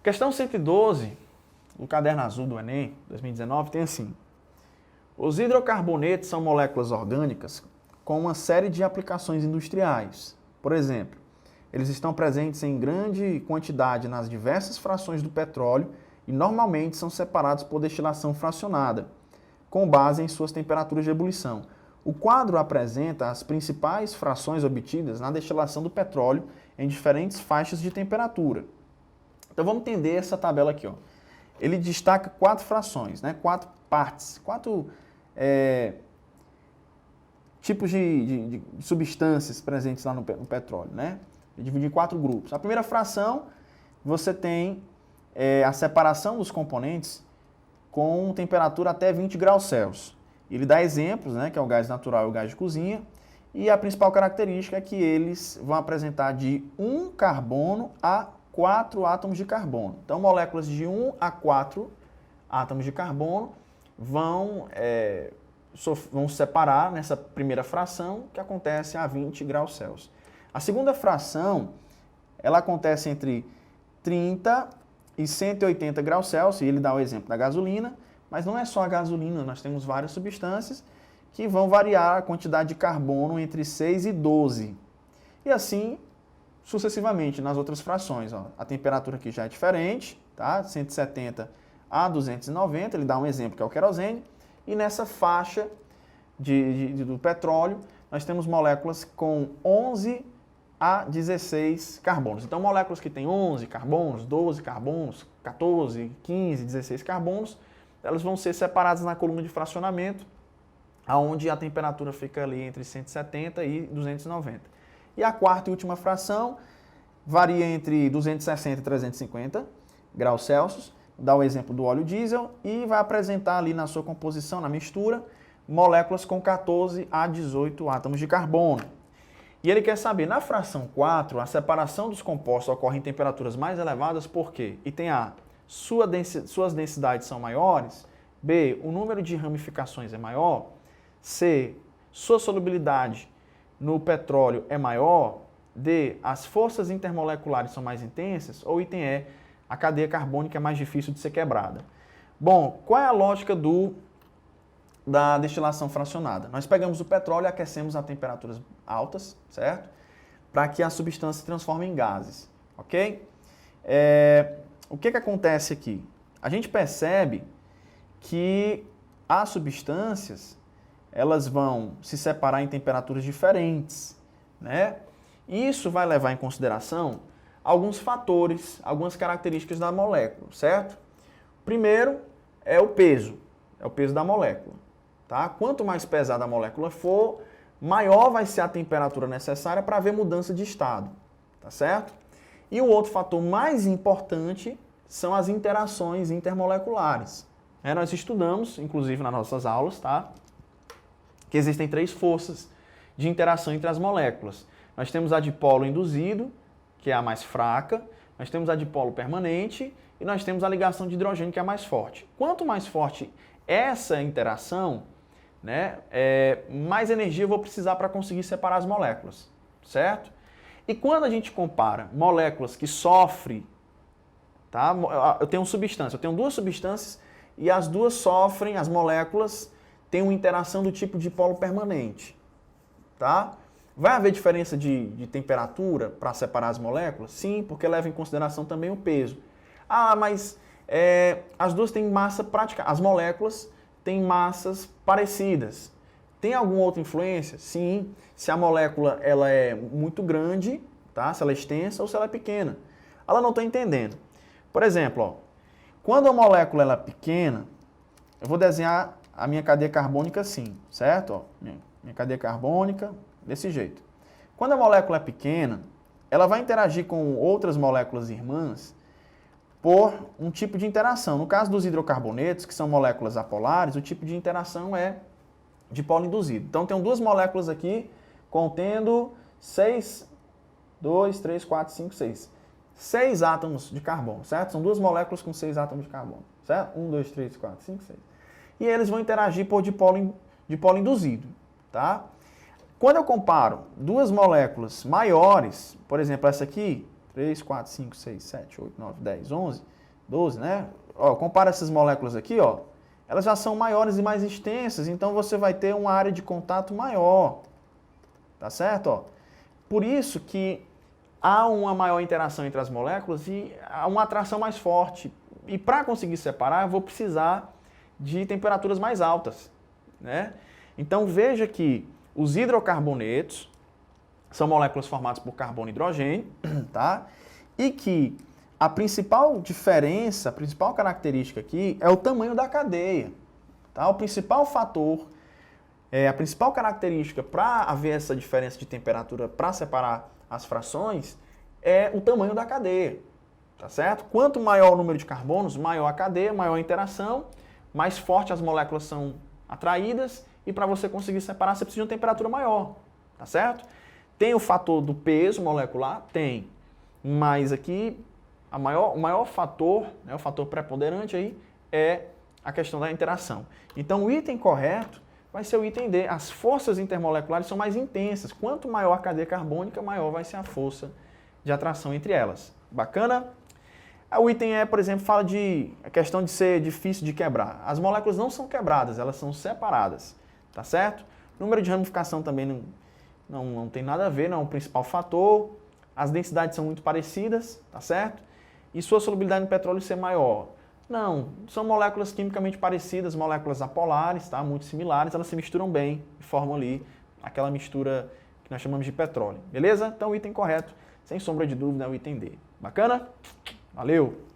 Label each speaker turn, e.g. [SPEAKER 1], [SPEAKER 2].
[SPEAKER 1] Questão 112, no caderno azul do Enem, 2019, tem assim: os hidrocarbonetos são moléculas orgânicas com uma série de aplicações industriais. Por exemplo, eles estão presentes em grande quantidade nas diversas frações do petróleo e normalmente são separados por destilação fracionada, com base em suas temperaturas de ebulição. O quadro apresenta as principais frações obtidas na destilação do petróleo em diferentes faixas de temperatura. Então vamos entender essa tabela aqui, ó. Ele destaca 4 frações, né? 4 partes, 4 tipos de substâncias presentes lá no petróleo, né? Dividido em 4 grupos. A primeira fração, você tem a separação dos componentes com temperatura até 20 graus Celsius. Ele dá exemplos, né, que é o gás natural e o gás de cozinha, e a principal característica é que eles vão apresentar de 1 carbono a 4 átomos de carbono. Então, moléculas de 1 a 4 átomos de carbono vão se separar nessa primeira fração, que acontece a 20 graus Celsius. A segunda fração, ela acontece entre 30 e 180 graus Celsius, e ele dá o exemplo da gasolina, mas não é só a gasolina, nós temos várias substâncias que vão variar a quantidade de carbono entre 6 e 12. E assim, sucessivamente, nas outras frações. Ó, a temperatura aqui já é diferente, tá? 170 a 290, ele dá um exemplo que é o querosene, e nessa faixa do petróleo, nós temos moléculas com 11 a 16 carbonos. Então, moléculas que têm 11 carbonos, 12 carbonos, 14, 15, 16 carbonos, elas vão ser separadas na coluna de fracionamento, onde a temperatura fica ali entre 170 e 290. E a quarta e última fração varia entre 260 e 350 graus Celsius, dá o exemplo do óleo diesel, e vai apresentar ali na sua composição, na mistura, moléculas com 14 a 18 átomos de carbono. E ele quer saber, na fração 4, a separação dos compostos ocorre em temperaturas mais elevadas, por quê? Item A, suas densidades são maiores. B, o número de ramificações é maior. C, sua solubilidade no petróleo é maior. D, as forças intermoleculares são mais intensas. Ou item E, a cadeia carbônica é mais difícil de ser quebrada. Bom, qual é a lógica da destilação fracionada? Nós pegamos o petróleo e aquecemos a temperaturas altas, certo? Para que a substância se transforme em gases, ok? O que acontece aqui? A gente percebe que as substâncias, elas vão se separar em temperaturas diferentes, né? Isso vai levar em consideração alguns fatores, algumas características da molécula, certo? Primeiro é o peso da molécula, tá? Quanto mais pesada a molécula for, maior vai ser a temperatura necessária para haver mudança de estado, tá certo? E o outro fator mais importante são as interações intermoleculares. Nós estudamos, inclusive nas nossas aulas, tá? Que existem 3 forças de interação entre as moléculas. Nós temos a dipolo induzido, que é a mais fraca, nós temos a dipolo permanente e nós temos a ligação de hidrogênio, que é a mais forte. Quanto mais forte essa interação, né, mais energia eu vou precisar para conseguir separar as moléculas, certo? E quando a gente compara moléculas que sofrem, tá? Eu tenho duas substâncias e as duas sofrem, as moléculas têm uma interação do tipo dipolo permanente, tá? Vai haver diferença de temperatura para separar as moléculas? Sim, porque leva em consideração também o peso. Ah, mas as duas têm massa prática, as moléculas têm massas parecidas. Tem alguma outra influência? Sim, se a molécula ela é muito grande, tá? Se ela é extensa ou se ela é pequena. Ela não está entendendo. Por exemplo, ó, quando a molécula ela é pequena, eu vou desenhar a minha cadeia carbônica assim, certo? Ó, minha cadeia carbônica desse jeito. Quando a molécula é pequena, ela vai interagir com outras moléculas irmãs por um tipo de interação. No caso dos hidrocarbonetos, que são moléculas apolares, o tipo de interação é dipolo induzido. Então, tem 2 moléculas aqui contendo 6 átomos de carbono, certo? São 2 moléculas com 6 átomos de carbono, certo? 1, 2, 3, 4, 5, 6. E eles vão interagir por dipolo induzido, tá? Quando eu comparo 2 moléculas maiores, por exemplo, essa aqui, 3, 4, 5, 6, 7, 8, 9, 10, 11, 12, né? Ó, compara essas moléculas aqui, ó. Elas já são maiores e mais extensas, então você vai ter uma área de contato maior. Tá certo? Ó? Por isso que há uma maior interação entre as moléculas e há uma atração mais forte. E para conseguir separar, eu vou precisar de temperaturas mais altas, né? Então veja que os hidrocarbonetos são moléculas formadas por carbono e hidrogênio, tá? E que a principal diferença, a principal característica aqui é o tamanho da cadeia, tá? O principal fator, a principal característica para haver essa diferença de temperatura para separar as frações é o tamanho da cadeia, tá certo? Quanto maior o número de carbonos, maior a cadeia, maior a interação, mais forte as moléculas são atraídas e para você conseguir separar você precisa de uma temperatura maior, tá certo? Tem o fator do peso molecular? Tem, mas aqui o maior fator, né, o fator preponderante aí é a questão da interação. Então o item correto vai ser o item D. As forças intermoleculares são mais intensas. Quanto maior a cadeia carbônica, maior vai ser a força de atração entre elas. Bacana? O item E, por exemplo, fala de a questão de ser difícil de quebrar. As moléculas não são quebradas, elas são separadas. Tá certo? O número de ramificação também não tem nada a ver, não é o principal fator. As densidades são muito parecidas, tá certo? E sua solubilidade no petróleo ser maior. Não, são moléculas quimicamente parecidas, moléculas apolares, tá? Muito similares, elas se misturam bem e formam ali aquela mistura que nós chamamos de petróleo. Beleza? Então o item correto, sem sombra de dúvida, é o item D. Bacana? Valeu!